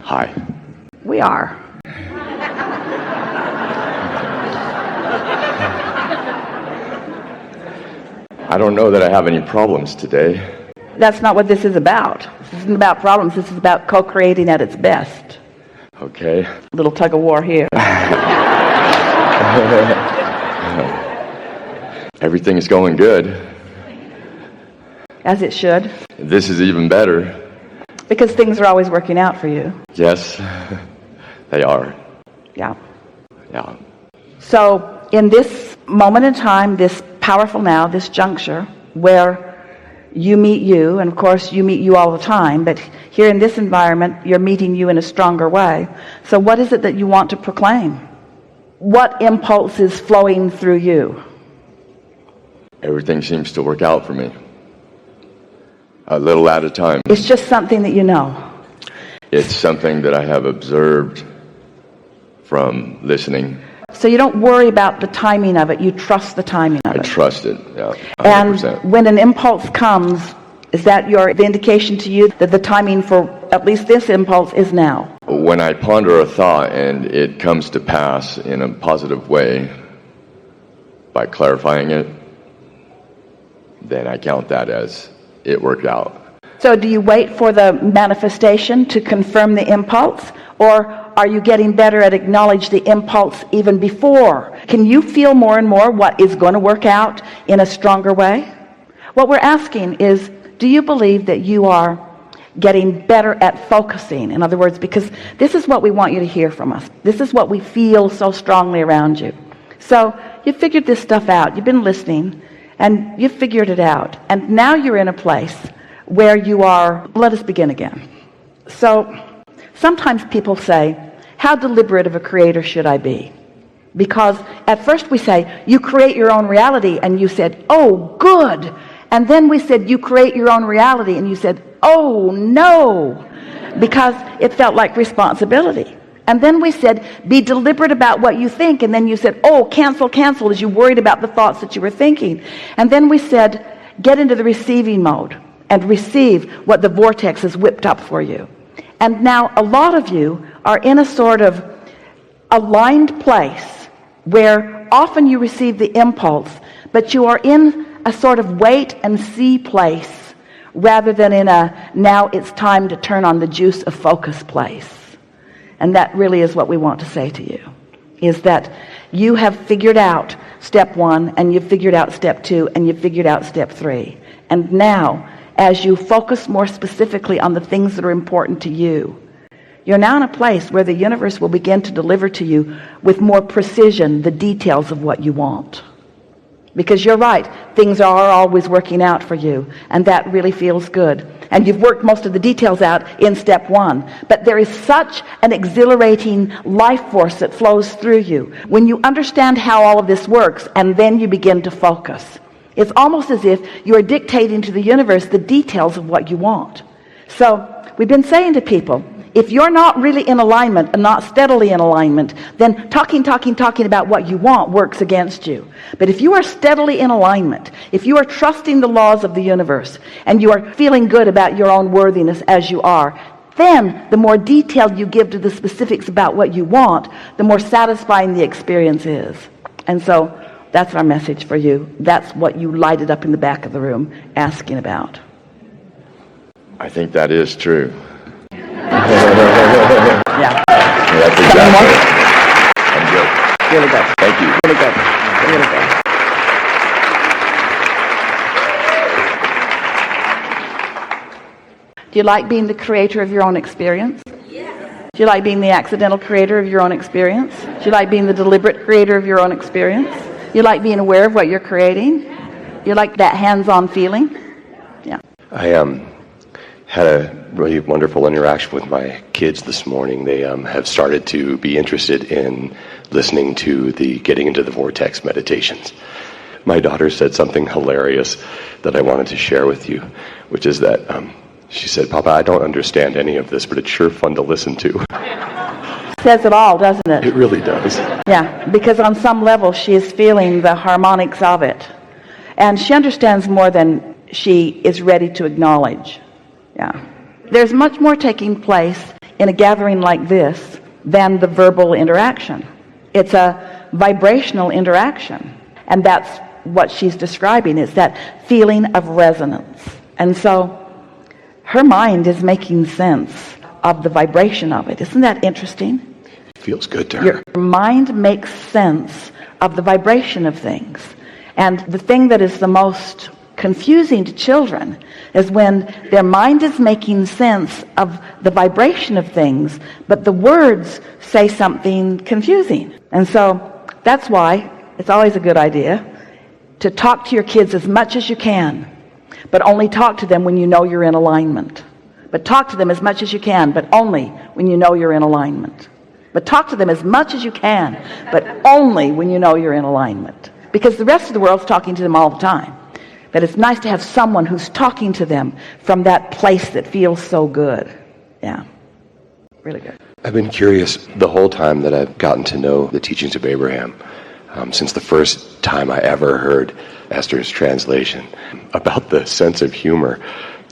Hi. We are. I don't know that I have any problems today. That's not what this is about. This isn't about problems. This is about co-creating at its best. Okay. A little tug of war here. Everything is going good. As it should. This is even better. Because things are always working out for you. Yes, they are. Yeah. Yeah. So in this moment in time, this powerful now, this juncture, where you meet you, and of course you meet you all the time, but here in this environment, you're meeting you in a stronger way. So what is it that you want to proclaim? What impulse is flowing through you? Everything seems to work out for me. A little at a time. It's just something that you know. It's something that I have observed from listening. So you don't worry about the timing of it. You trust the timing of it. I trust it, yeah, 100%. And when an impulse comes, is that your indication to you that the timing for at least this impulse is now? When I ponder a thought and it comes to pass in a positive way by clarifying it, then I count that as it worked out. So do you wait for the manifestation to confirm the impulse, or are you getting better at acknowledge the impulse even before? Can you feel more and more what is going to work out in a stronger way? What we're asking is, do you believe that you are getting better at focusing? In other words, because this is what we want you to hear from us. This is what we feel so strongly around you. So you figured this stuff out. You've been listening and you figured it out. And now you're in a place where you are, let us begin again. So sometimes people say, how deliberate of a creator should I be? Because at first we say, you create your own reality, and you said, oh, good. And then we said, you create your own reality, and you said, oh, no, because it felt like responsibility. And then we said, be deliberate about what you think, and then you said, oh, cancel, as you worried about the thoughts that you were thinking. And then we said, get into the receiving mode and receive what the vortex has whipped up for you. And now a lot of you are in a sort of aligned place where often you receive the impulse, but you are in a sort of wait and see place rather than in a now it's time to turn on the juice of focus place. And that really is what we want to say to you, is that you have figured out step 1, and you've figured out step 2, and you've figured out step 3. And now, as you focus more specifically on the things that are important to you, you're now in a place where the universe will begin to deliver to you with more precision the details of what you want. Because you're right, things are always working out for you, and that really feels good. And you've worked most of the details out in step 1. But there is such an exhilarating life force that flows through you when you understand how all of this works, and then you begin to focus. It's almost as if you are dictating to the universe the details of what you want. So we've been saying to people, if you're not really in alignment and not steadily in alignment, then talking about what you want works against you. But if you are steadily in alignment, if you are trusting the laws of the universe, and you are feeling good about your own worthiness as you are, then the more detail you give to the specifics about what you want, the more satisfying the experience is. And so that's our message for you. That's what you lighted up in the back of the room asking about. I think that is true. Yeah. That's exactly it. I'm good. Really good. Thank you. Really good. Really good. Do you like being the creator of your own experience? Yeah. Do you like being the accidental creator of your own experience? Do you like being the deliberate creator of your own experience? You like being aware of what you're creating? You like that hands-on feeling? Yeah. I had a really wonderful interaction with my kids this morning. They have started to be interested in listening to the Getting into the Vortex meditations. My daughter said something hilarious that I wanted to share with you, which is that she said, Papa, I don't understand any of this, but it's sure fun to listen to. Says it all, doesn't it? It really does. Yeah, because on some level she is feeling the harmonics of it. And she understands more than she is ready to acknowledge. Yeah. There's much more taking place in a gathering like this than the verbal interaction. It's a vibrational interaction, and that's what she's describing, is that feeling of resonance. And so her mind is making sense of the vibration of it. Isn't that interesting? Feels good to her. Your mind makes sense of the vibration of things. And the thing that is the most confusing to children is when their mind is making sense of the vibration of things, but the words say something confusing. And so that's why it's always a good idea to talk to your kids as much as you can, but only talk to them when you know you're in alignment. But talk to them as much as you can, but only when you know you're in alignment. But talk to them as much as you can, but only when you know you're in alignment. Because the rest of the world's talking to them all the time. But it's nice to have someone who's talking to them from that place that feels so good. Yeah, really good. I've been curious the whole time that I've gotten to know the teachings of Abraham, since the first time I ever heard Esther's translation, about the sense of humor.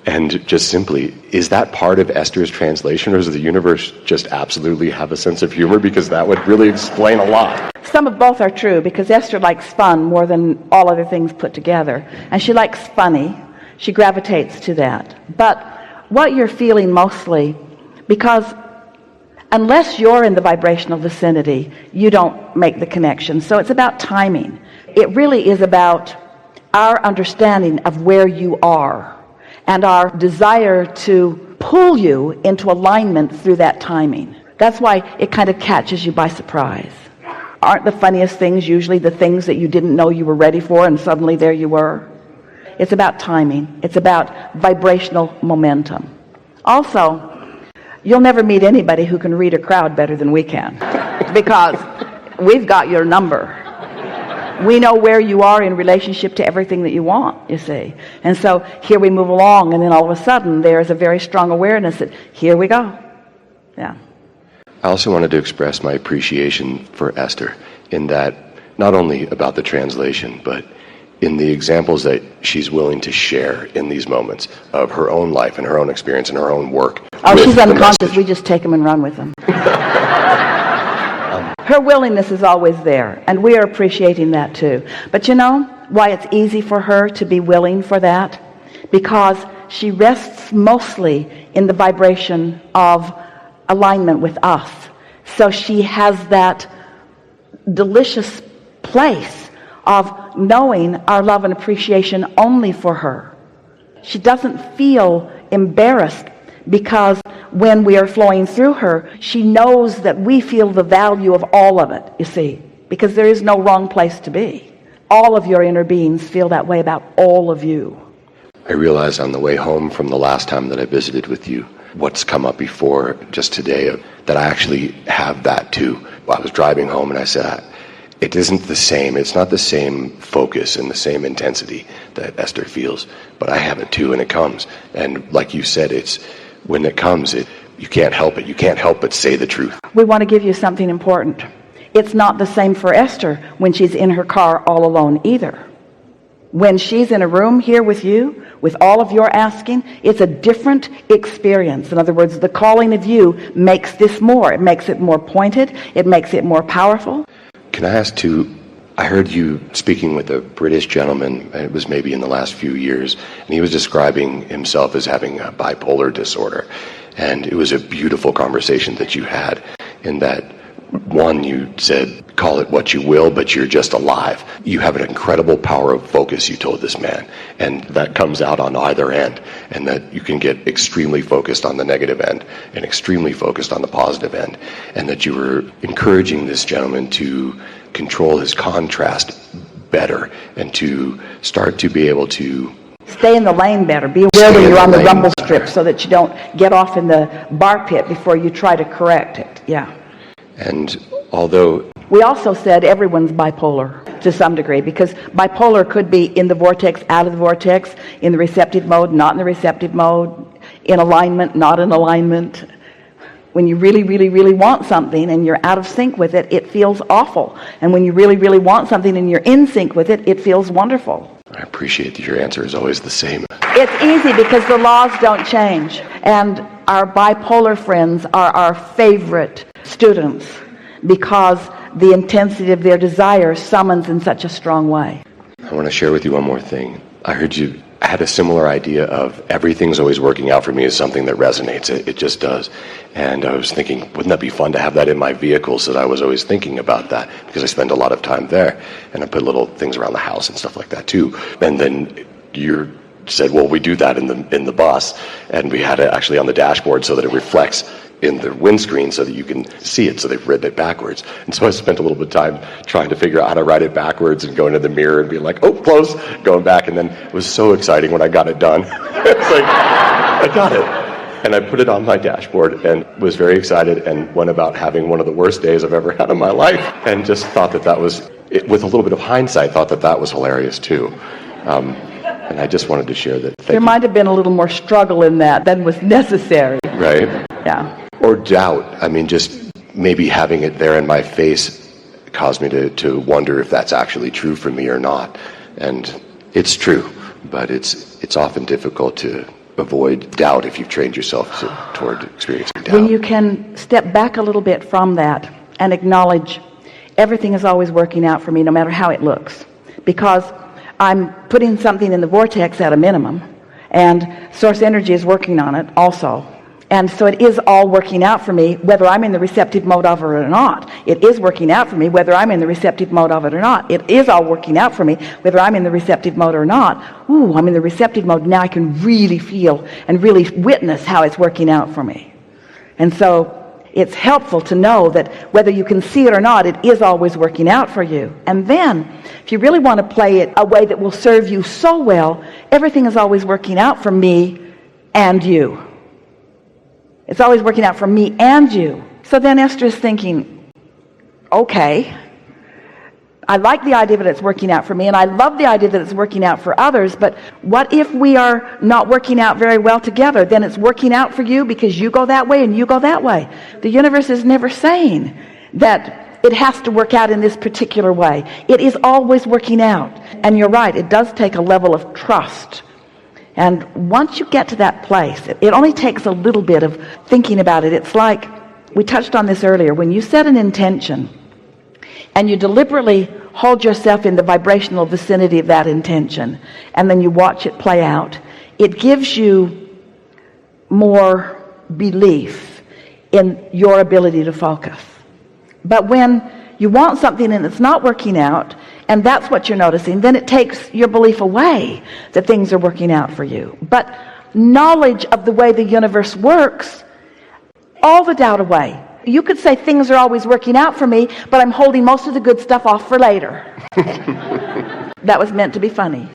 And just simply, is that part of Esther's translation, or does the universe just absolutely have a sense of humor? Because that would really explain a lot. Some of both are true, because Esther likes fun more than all other things put together. And she likes funny. She gravitates to that. But what you're feeling mostly, because unless you're in the vibrational vicinity, you don't make the connection. So it's about timing. It really is about our understanding of where you are and our desire to pull you into alignment through that timing. That's why it kind of catches you by surprise. Aren't the funniest things usually the things that you didn't know you were ready for, and suddenly there you were? It's about timing. It's about vibrational momentum. Also, you'll never meet anybody who can read a crowd better than we can, because we've got your number. We know where you are in relationship to everything that you want, you see. And so here we move along, and then all of a sudden there's a very strong awareness that here we go. Yeah. I also wanted to express my appreciation for Esther in that, not only about the translation, but in the examples that she's willing to share in these moments of her own life and her own experience and her own work. Oh, she's unconscious. We just take them and run with them. Her willingness is always there, and we are appreciating that too. But you know why it's easy for her to be willing for that? Because she rests mostly in the vibration of alignment with us. So she has that delicious place of knowing our love and appreciation only for her. She doesn't feel embarrassed, because when we are flowing through her, she knows that we feel the value of all of it, you see, because there is no wrong place to be. All of your inner beings feel that way about all of you. I realized on the way home from the last time that I visited with you, what's come up before just today, that I actually have that too. I was driving home and I said, it isn't the same. It's not the same focus and the same intensity that Esther feels, but I have it too, and it comes. And like you said, it's when it comes, you can't help it. You can't help but say the truth. We want to give you something important. It's not the same for Esther when she's in her car all alone either. When she's in a room here with you, with all of your asking, it's a different experience. In other words, the calling of you makes this more. It makes it more pointed. It makes it more powerful. Can I ask too, I heard you speaking with a British gentleman, it was maybe in the last few years, and he was describing himself as having a bipolar disorder. And it was a beautiful conversation that you had, in that, one, you said, call it what you will, but you're just alive. You have an incredible power of focus, you told this man, and that comes out on either end, and that you can get extremely focused on the negative end and extremely focused on the positive end, and that you were encouraging this gentleman to control his contrast better and to start to be able to stay in the lane better. Be aware when you're on the rumble strip, so that you don't get off in the bar pit before you try to correct it. Yeah. And although we also said everyone's bipolar to some degree, because bipolar could be in the vortex, out of the vortex, in the receptive mode, not in the receptive mode, in alignment, not in alignment. When you really, really, really want something and you're out of sync with it, it feels awful. And when you really, really want something and you're in sync with it, it feels wonderful. I appreciate that your answer is always the same. It's easy because the laws don't change. And our bipolar friends are our favorite students because the intensity of their desire summons in such a strong way. I want to share with you one more thing. I heard you had a similar idea of everything's always working out for me as something that resonates. It just does. And I was thinking, wouldn't that be fun to have that in my vehicle, so that I was always thinking about that, because I spend a lot of time there. And I put little things around the house and stuff like that too. And then you said, well, we do that in the bus, and we had it actually on the dashboard so that it reflects in the windscreen so that you can see it, so they've written it backwards. And so I spent a little bit of time trying to figure out how to write it backwards and going to the mirror and being like, oh, close, going back. And then it was so exciting when I got it done. It's like, I got it. And I put it on my dashboard and was very excited and went about having one of the worst days I've ever had in my life, and just thought that was, with a little bit of hindsight, thought that was hilarious too. And I just wanted to share that. There might have been a little more struggle in that than was necessary. Right. Yeah. Or doubt. I mean, just maybe having it there in my face caused me to wonder if that's actually true for me or not. And it's true, but it's often difficult to avoid doubt if you've trained yourself toward experiencing doubt. When you can step back a little bit from that and acknowledge everything is always working out for me, no matter how it looks, because I'm putting something in the vortex at a minimum, and source energy is working on it also. And so it is all working out for me, whether I'm in the receptive mode of it or not. It is working out for me, whether I'm in the receptive mode of it or not. It is all working out for me, whether I'm in the receptive mode or not. Ooh, I'm in the receptive mode. Now I can really feel and really witness how it's working out for me. And so it's helpful to know that whether you can see it or not, it is always working out for you. And then, if you really want to play it a way that will serve you so well, everything is always working out for me and you. It's always working out for me and you. So then Esther is thinking, okay, I like the idea that it's working out for me, and I love the idea that it's working out for others, but what if we are not working out very well together? Then it's working out for you because you go that way and you go that way. The universe is never saying that it has to work out in this particular way. It is always working out. And you're right, it does take a level of trust. And once you get to that place, it only takes a little bit of thinking about it. It's like, we touched on this earlier, when you set an intention and you deliberately hold yourself in the vibrational vicinity of that intention, and then you watch it play out, it gives you more belief in your ability to focus. But when you want something and it's not working out, and that's what you're noticing, then it takes your belief away that things are working out for you. But knowledge of the way the universe works, all the doubt away. You could say things are always working out for me, but I'm holding most of the good stuff off for later. That was meant to be funny.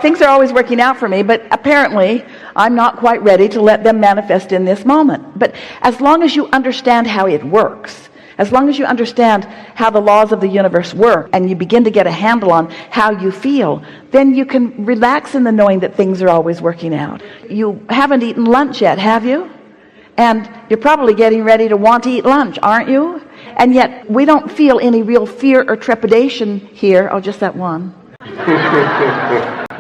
Things are always working out for me, but apparently I'm not quite ready to let them manifest in this moment. But as long as you understand how it works, as long as you understand how the laws of the universe work, and you begin to get a handle on how you feel, then you can relax in the knowing that things are always working out. You haven't eaten lunch yet, have you? And you're probably getting ready to want to eat lunch, aren't you? And yet we don't feel any real fear or trepidation here, oh, just that one,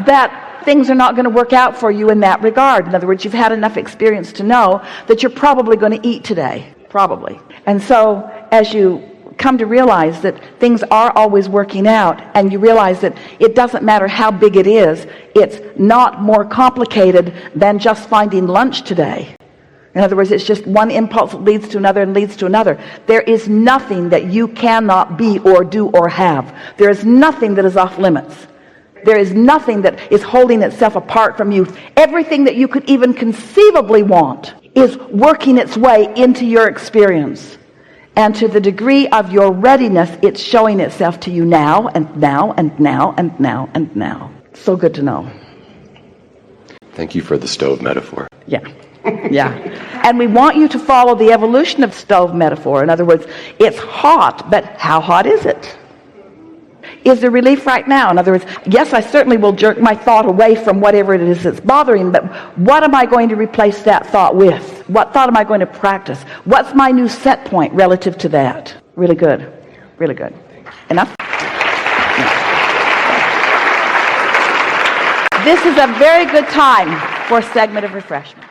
that things are not going to work out for you in that regard. In other words, you've had enough experience to know that you're probably going to eat today. Probably. And so as you come to realize that things are always working out, and you realize that it doesn't matter how big it is, it's not more complicated than just finding lunch today. In other words, it's just one impulse that leads to another and leads to another. There is nothing that you cannot be or do or have. There is nothing that is off limits. There is nothing that is holding itself apart from you. Everything that you could even conceivably want is working its way into your experience. And to the degree of your readiness, it's showing itself to you now and now and now and now and now. So good to know. Thank you for the stove metaphor. Yeah. Yeah. And we want you to follow the evolution of stove metaphor. In other words, it's hot, but how hot is it? Is there relief right now? In other words, yes, I certainly will jerk my thought away from whatever it is that's bothering, but what am I going to replace that thought with? What thought am I going to practice? What's my new set point relative to that? Really good. Really good. Enough? This is a very good time for a segment of refreshment.